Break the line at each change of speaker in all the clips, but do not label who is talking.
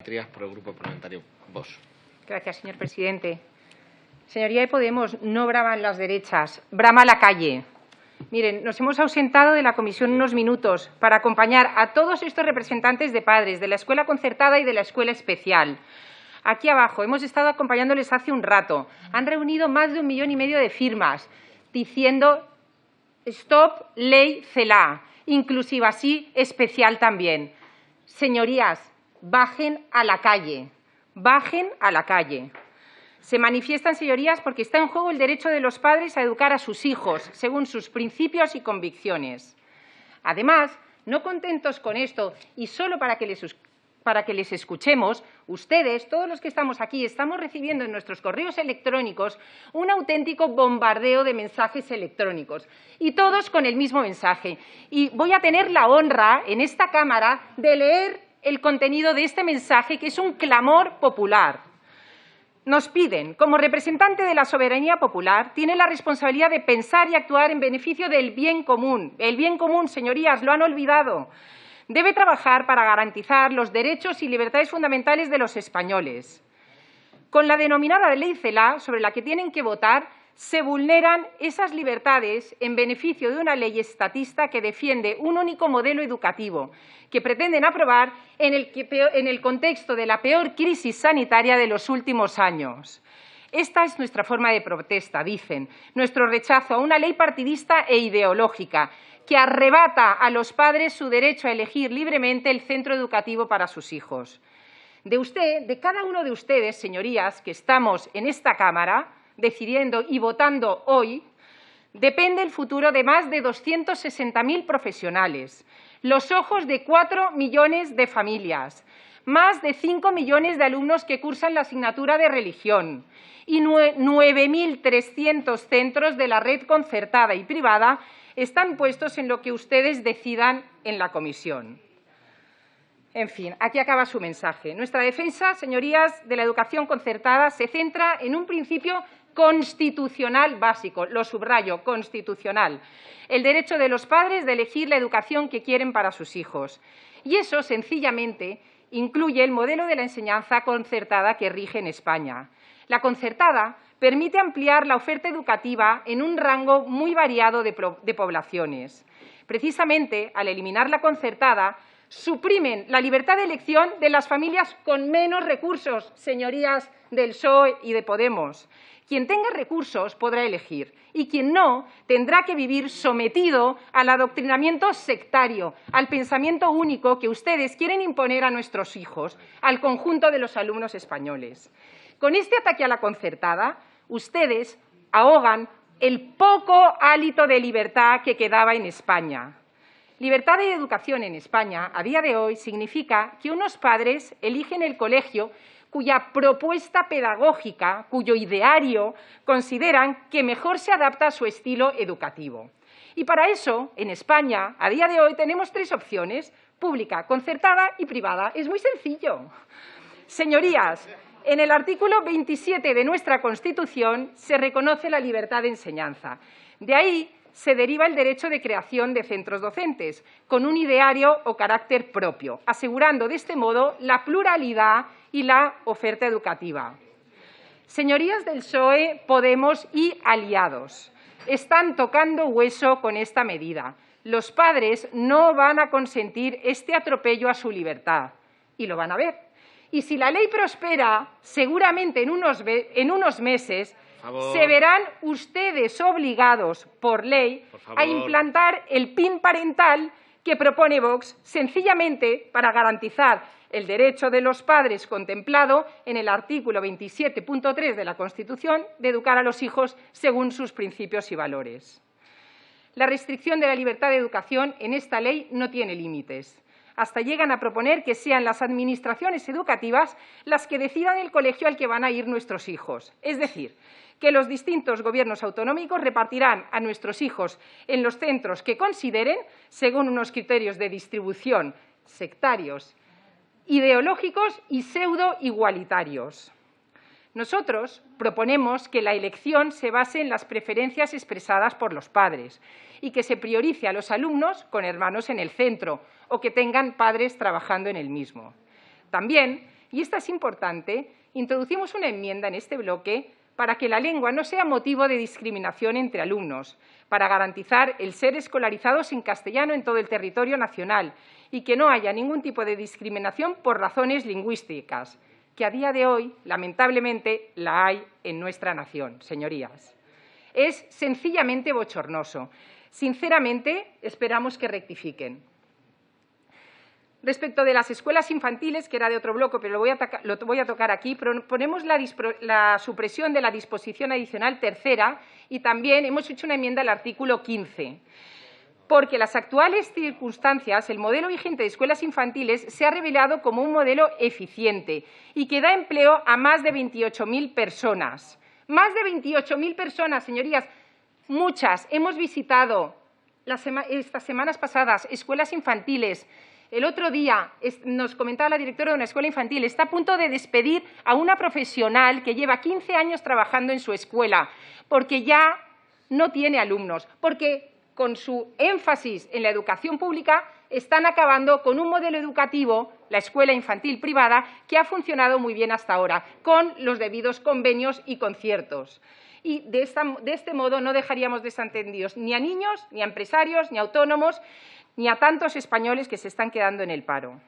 Por el Grupo Parlamentario Vox.
Gracias, señor presidente. Señoría de Podemos, no braman las derechas, brama la calle. Miren, nos hemos ausentado de la comisión unos minutos para acompañar a todos estos representantes de padres de la escuela concertada y de la escuela especial. Aquí abajo hemos estado acompañándoles hace un rato. Han reunido más de 1,5 millones de firmas diciendo stop ley Celaá, inclusiva sí, especial también. Señorías, bajen a la calle, bajen a la calle. Se manifiestan, señorías, porque está en juego el derecho de los padres a educar a sus hijos según sus principios y convicciones. Además, no contentos con esto y solo para que les escuchemos, ustedes, todos los que estamos aquí, estamos recibiendo en nuestros correos electrónicos un auténtico bombardeo de mensajes electrónicos y todos con el mismo mensaje. Y voy a tener la honra en esta Cámara de leer el contenido de este mensaje, que es un clamor popular. Nos piden, como representante de la soberanía popular, tiene la responsabilidad de pensar y actuar en beneficio del bien común. El bien común, señorías, lo han olvidado. Debe trabajar para garantizar los derechos y libertades fundamentales de los españoles. Con la denominada ley Celaá, sobre la que tienen que votar, se vulneran esas libertades en beneficio de una ley estatista que defiende un único modelo educativo que pretenden aprobar en el contexto de la peor crisis sanitaria de los últimos años. Esta es nuestra forma de protesta, dicen, nuestro rechazo a una ley partidista e ideológica que arrebata a los padres su derecho a elegir libremente el centro educativo para sus hijos. De cada uno de ustedes, señorías, que estamos en esta Cámara, decidiendo y votando hoy, depende el futuro de más de 260.000 profesionales, los ojos de 4 millones de familias, más de 5 millones de alumnos que cursan la asignatura de religión y 9.300 centros de la red concertada y privada están puestos en lo que ustedes decidan en la comisión. En fin, aquí acaba su mensaje. Nuestra defensa, señorías, de la educación concertada se centra en un principio constitucional básico, lo subrayo, constitucional, el derecho de los padres de elegir la educación que quieren para sus hijos. Y eso, sencillamente, incluye el modelo de la enseñanza concertada que rige en España. La concertada permite ampliar la oferta educativa en un rango muy variado de poblaciones. Precisamente, al eliminar la concertada, suprimen la libertad de elección de las familias con menos recursos, señorías del PSOE y de Podemos. Quien tenga recursos podrá elegir y quien no tendrá que vivir sometido al adoctrinamiento sectario, al pensamiento único que ustedes quieren imponer a nuestros hijos, al conjunto de los alumnos españoles. Con este ataque a la concertada, ustedes ahogan el poco hálito de libertad que quedaba en España. Libertad de educación en España, a día de hoy, significa que unos padres eligen el colegio cuya propuesta pedagógica, cuyo ideario, consideran que mejor se adapta a su estilo educativo. Y para eso, en España, a día de hoy, tenemos 3 opciones: pública, concertada y privada. Es muy sencillo. Señorías, en el artículo 27 de nuestra Constitución se reconoce la libertad de enseñanza. De ahí se deriva el derecho de creación de centros docentes, con un ideario o carácter propio, asegurando de este modo la pluralidad y la oferta educativa. Señorías del PSOE, Podemos y aliados, están tocando hueso con esta medida. Los padres no van a consentir este atropello a su libertad, y lo van a ver. Y si la ley prospera, seguramente en unos meses se verán ustedes obligados por ley a implantar el PIN parental que propone Vox, sencillamente para garantizar el derecho de los padres contemplado en el artículo 27.3 de la Constitución de educar a los hijos según sus principios y valores. La restricción de la libertad de educación en esta ley no tiene límites. Hasta llegan a proponer que sean las administraciones educativas las que decidan el colegio al que van a ir nuestros hijos. Es decir, que los distintos gobiernos autonómicos repartirán a nuestros hijos en los centros que consideren, según unos criterios de distribución sectarios, ideológicos y pseudo-igualitarios. Nosotros proponemos que la elección se base en las preferencias expresadas por los padres y que se priorice a los alumnos con hermanos en el centro o que tengan padres trabajando en el mismo. También y esta es importante, introducimos una enmienda en este bloque para que la lengua no sea motivo de discriminación entre alumnos, para garantizar el ser escolarizados en castellano en todo el territorio nacional y que no haya ningún tipo de discriminación por razones lingüísticas, que a día de hoy, lamentablemente, la hay en nuestra nación, señorías. Es sencillamente bochornoso. Sinceramente, esperamos que rectifiquen. Respecto de las escuelas infantiles, que era de otro bloque, pero lo voy a tocar aquí, proponemos la supresión de la disposición adicional tercera y también hemos hecho una enmienda al artículo 15, porque en las actuales circunstancias el modelo vigente de escuelas infantiles se ha revelado como un modelo eficiente y que da empleo a más de 28.000 personas. Más de 28.000 personas, señorías, muchas. Hemos visitado estas semanas pasadas escuelas infantiles. El otro día nos comentaba la directora de una escuela infantil, está a punto de despedir a una profesional que lleva 15 años trabajando en su escuela, porque ya no tiene alumnos, porque con su énfasis en la educación pública están acabando con un modelo educativo, la escuela infantil privada, que ha funcionado muy bien hasta ahora, con los debidos convenios y conciertos. Y de este modo no dejaríamos desatendidos ni a niños, ni a empresarios, ni a autónomos, ni a tantos españoles que se están quedando en el paro.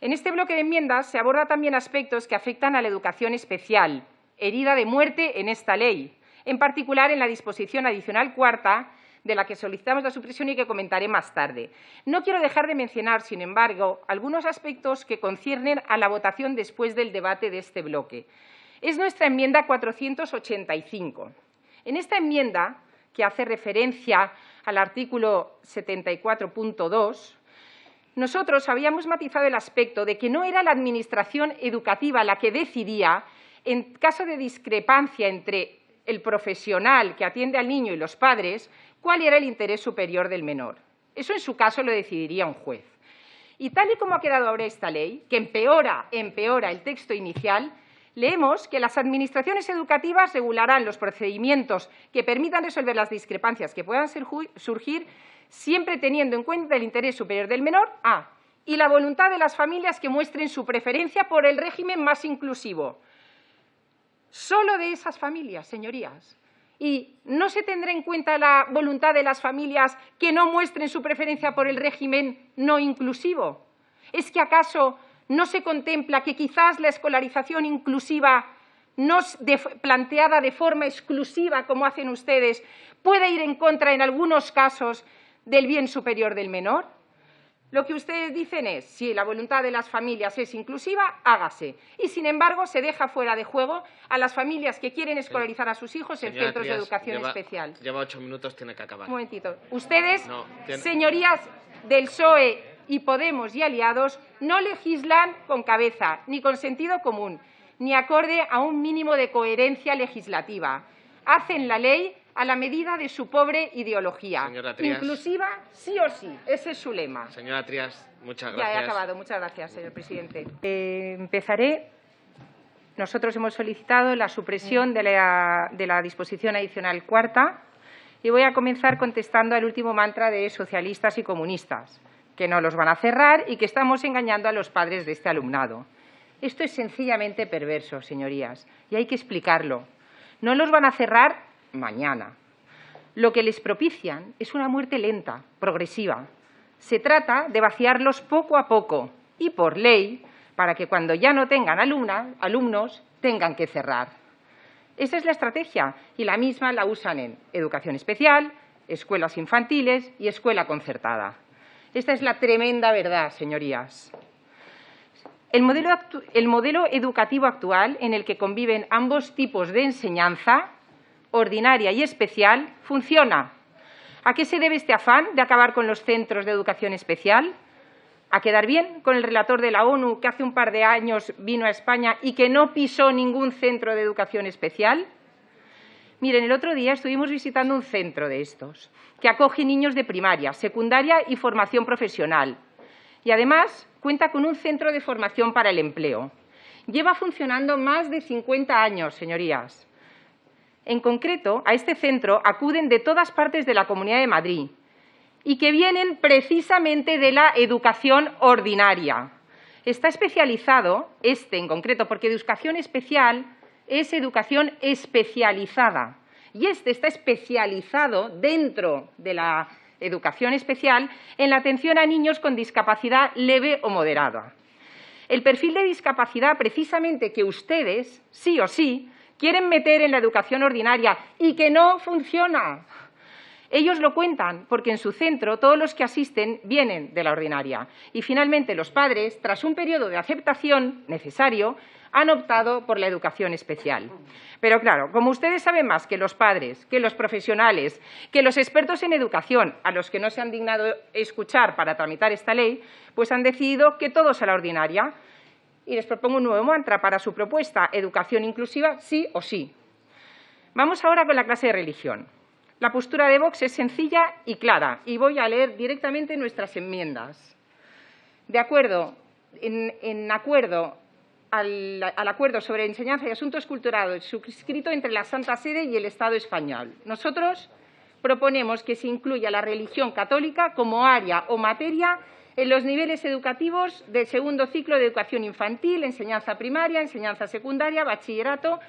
En este bloque de enmiendas se abordan también aspectos que afectan a la educación especial, herida de muerte en esta ley, en particular en la disposición adicional cuarta, de la que solicitamos la supresión y que comentaré más tarde. No quiero dejar de mencionar, sin embargo, algunos aspectos que conciernen a la votación después del debate de este bloque. Es nuestra enmienda 485. En esta enmienda, que hace referencia al artículo 74.2, nosotros habíamos matizado el aspecto de que no era la Administración educativa la que decidía, en caso de discrepancia entre el profesional que atiende al niño y los padres, cuál era el interés superior del menor. Eso, en su caso, lo decidiría un juez. Y tal y como ha quedado ahora esta ley, que empeora el texto inicial, leemos que las administraciones educativas regularán los procedimientos que permitan resolver las discrepancias que puedan surgir, siempre teniendo en cuenta el interés superior del menor y la voluntad de las familias que muestren su preferencia por el régimen más inclusivo. Solo de esas familias, señorías. ¿Y no se tendrá en cuenta la voluntad de las familias que no muestren su preferencia por el régimen no inclusivo? ¿Es que acaso no se contempla que quizás la escolarización inclusiva, no planteada de forma exclusiva, como hacen ustedes, puede ir en contra, en algunos casos, del bien superior del menor? Lo que ustedes dicen es, si la voluntad de las familias es inclusiva, hágase. Y, sin embargo, se deja fuera de juego a las familias que quieren escolarizar a sus hijos en centros de educación especial.
Lleva 8 minutos, tiene que acabar.
Un momentito. Ustedes, señorías del PSOE y Podemos y aliados, no legislan con cabeza, ni con sentido común, ni acorde a un mínimo de coherencia legislativa. Hacen la ley a la medida de su pobre ideología. Inclusiva, sí o sí. Ese es su lema.
Señora Trías, muchas gracias.
Ya he acabado. Muchas gracias, señor presidente. Empezaré. Nosotros hemos solicitado la supresión de la disposición adicional cuarta y voy a comenzar contestando al último mantra de socialistas y comunistas, que no los van a cerrar y que estamos engañando a los padres de este alumnado. Esto es sencillamente perverso, señorías, y hay que explicarlo. No los van a cerrar mañana. Lo que les propician es una muerte lenta, progresiva. Se trata de vaciarlos poco a poco y por ley, para que cuando ya no tengan alumnos, tengan que cerrar. Esa es la estrategia y la misma la usan en educación especial, escuelas infantiles y escuela concertada. Esta es la tremenda verdad, señorías. El modelo educativo actual, en el que conviven ambos tipos de enseñanza, ordinaria y especial, funciona. ¿A qué se debe este afán de acabar con los centros de educación especial? ¿A quedar bien con el relator de la ONU que hace un par de años vino a España y que no pisó ningún centro de educación especial? Miren, el otro día estuvimos visitando un centro de estos, que acoge niños de primaria, secundaria y formación profesional. Y además cuenta con un centro de formación para el empleo. Lleva funcionando más de 50 años, señorías. En concreto, a este centro acuden de todas partes de la Comunidad de Madrid y que vienen precisamente de la educación ordinaria. está especializado, en concreto, porque educación especial es educación especializada, y está especializado dentro de la educación especial en la atención a niños con discapacidad leve o moderada. El perfil de discapacidad, precisamente, que ustedes, sí o sí, quieren meter en la educación ordinaria y que no funciona. Ellos lo cuentan porque en su centro todos los que asisten vienen de la ordinaria. Y finalmente los padres, tras un periodo de aceptación necesario, han optado por la educación especial. Pero claro, como ustedes saben más que los padres, que los profesionales, que los expertos en educación, a los que no se han dignado escuchar para tramitar esta ley, pues han decidido que todos a la ordinaria. Y les propongo un nuevo mantra para su propuesta: educación inclusiva, sí o sí. Vamos ahora con la clase de religión. La postura de Vox es sencilla y clara, y voy a leer directamente nuestras enmiendas. De acuerdo, al acuerdo sobre enseñanza y asuntos culturales suscrito entre la Santa Sede y el Estado español, nosotros proponemos que se incluya la religión católica como área o materia en los niveles educativos del segundo ciclo de educación infantil, enseñanza primaria, enseñanza secundaria, bachillerato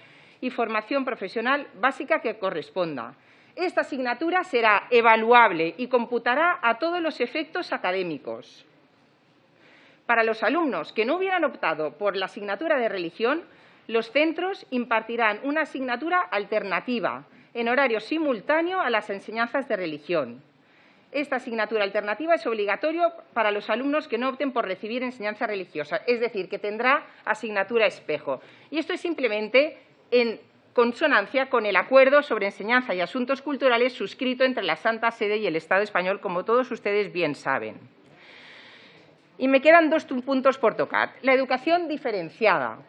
y formación profesional básica que corresponda. Esta asignatura será evaluable y computará a todos los efectos académicos. Para los alumnos que no hubieran optado por la asignatura de religión, los centros impartirán una asignatura alternativa en horario simultáneo a las enseñanzas de religión. Esta asignatura alternativa es obligatoria para los alumnos que no opten por recibir enseñanza religiosa, es decir, que tendrá asignatura espejo. Y esto es simplemente en consonancia con el acuerdo sobre enseñanza y asuntos culturales suscrito entre la Santa Sede y el Estado español, como todos ustedes bien saben. Y me quedan dos puntos por tocar. La educación diferenciada.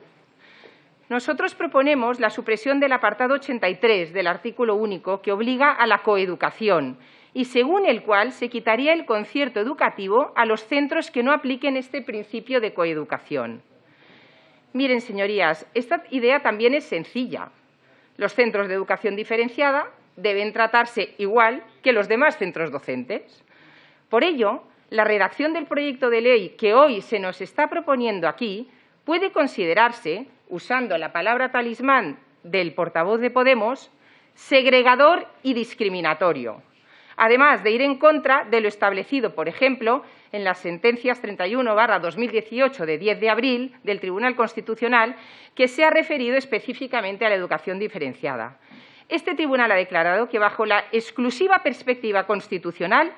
Nosotros proponemos la supresión del apartado 83 del artículo único que obliga a la coeducación y según el cual se quitaría el concierto educativo a los centros que no apliquen este principio de coeducación. Miren, señorías, esta idea también es sencilla. Los centros de educación diferenciada deben tratarse igual que los demás centros docentes. Por ello, la redacción del proyecto de ley que hoy se nos está proponiendo aquí puede considerarse, usando la palabra talismán del portavoz de Podemos, segregador y discriminatorio, además de ir en contra de lo establecido, por ejemplo, en las sentencias 31/2018 de 10 de abril del Tribunal Constitucional, que se ha referido específicamente a la educación diferenciada. Este tribunal ha declarado que, bajo la exclusiva perspectiva constitucional,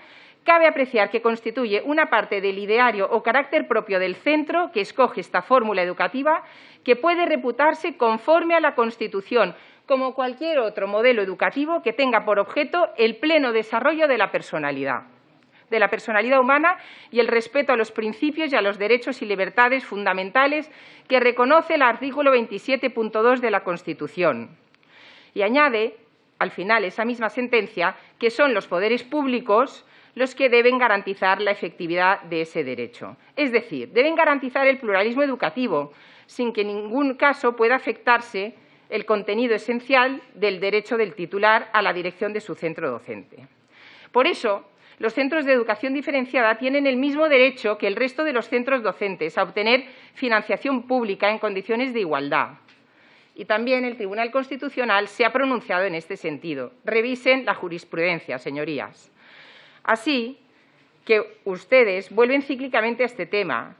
cabe apreciar que constituye una parte del ideario o carácter propio del centro que escoge esta fórmula educativa que puede reputarse conforme a la Constitución, como cualquier otro modelo educativo que tenga por objeto el pleno desarrollo de la personalidad humana y el respeto a los principios y a los derechos y libertades fundamentales que reconoce el artículo 27.2 de la Constitución. Y añade, al final, esa misma sentencia, que son los poderes públicos los que deben garantizar la efectividad de ese derecho. Es decir, deben garantizar el pluralismo educativo, sin que en ningún caso pueda afectarse el contenido esencial del derecho del titular a la dirección de su centro docente. Por eso, los centros de educación diferenciada tienen el mismo derecho que el resto de los centros docentes a obtener financiación pública en condiciones de igualdad. Y también el Tribunal Constitucional se ha pronunciado en este sentido. Revisen la jurisprudencia, señorías. Así que ustedes vuelven cíclicamente a este tema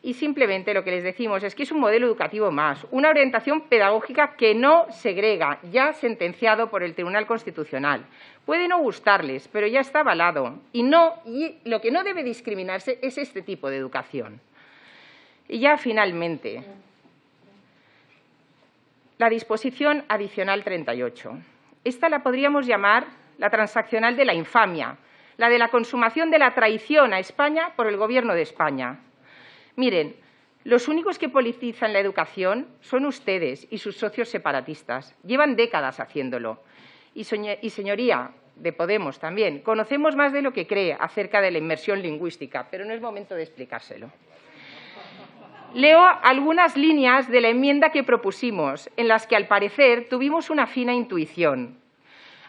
y simplemente lo que les decimos es que es un modelo educativo más, una orientación pedagógica que no segrega, ya sentenciado por el Tribunal Constitucional. Puede no gustarles, pero ya está avalado y lo que no debe discriminarse es este tipo de educación. Y ya finalmente, la disposición adicional 38. Esta la podríamos llamar la transaccional de la infamia, la de la consumación de la traición a España por el Gobierno de España. Miren, los únicos que politizan la educación son ustedes y sus socios separatistas. Llevan décadas haciéndolo. Y señoría de Podemos también, conocemos más de lo que cree acerca de la inmersión lingüística, pero no es momento de explicárselo. Leo algunas líneas de la enmienda que propusimos, en las que, al parecer, tuvimos una fina intuición,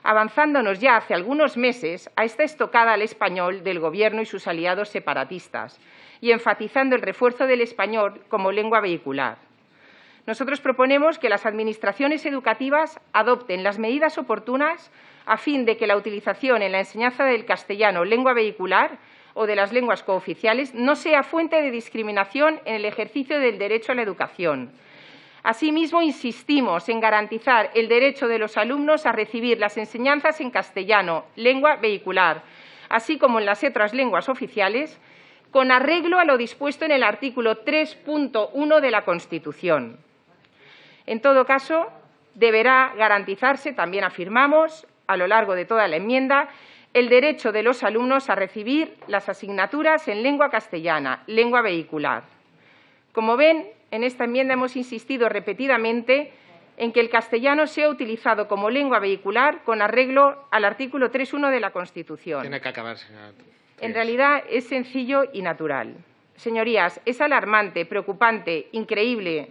avanzándonos ya hace algunos meses a esta estocada al español del Gobierno y sus aliados separatistas, y enfatizando el refuerzo del español como lengua vehicular. Nosotros proponemos que las administraciones educativas adopten las medidas oportunas a fin de que la utilización en la enseñanza del castellano lengua vehicular o de las lenguas cooficiales no sea fuente de discriminación en el ejercicio del derecho a la educación. Asimismo, insistimos en garantizar el derecho de los alumnos a recibir las enseñanzas en castellano, lengua vehicular, así como en las otras lenguas oficiales, con arreglo a lo dispuesto en el artículo 3.1 de la Constitución. En todo caso, deberá garantizarse, también afirmamos, a lo largo de toda la enmienda, el derecho de los alumnos a recibir las asignaturas en lengua castellana, lengua vehicular. Como ven, en esta enmienda hemos insistido repetidamente en que el castellano sea utilizado como lengua vehicular con arreglo al artículo 3.1 de la Constitución.
Tiene que acabar, señora.
En realidad es sencillo y natural. Señorías, es alarmante, preocupante, increíble,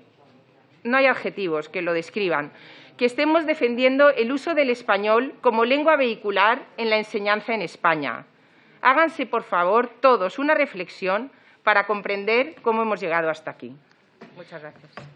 no hay adjetivos que lo describan, que estemos defendiendo el uso del español como lengua vehicular en la enseñanza en España. Háganse, por favor, todos una reflexión para comprender cómo hemos llegado hasta aquí. Muchas gracias.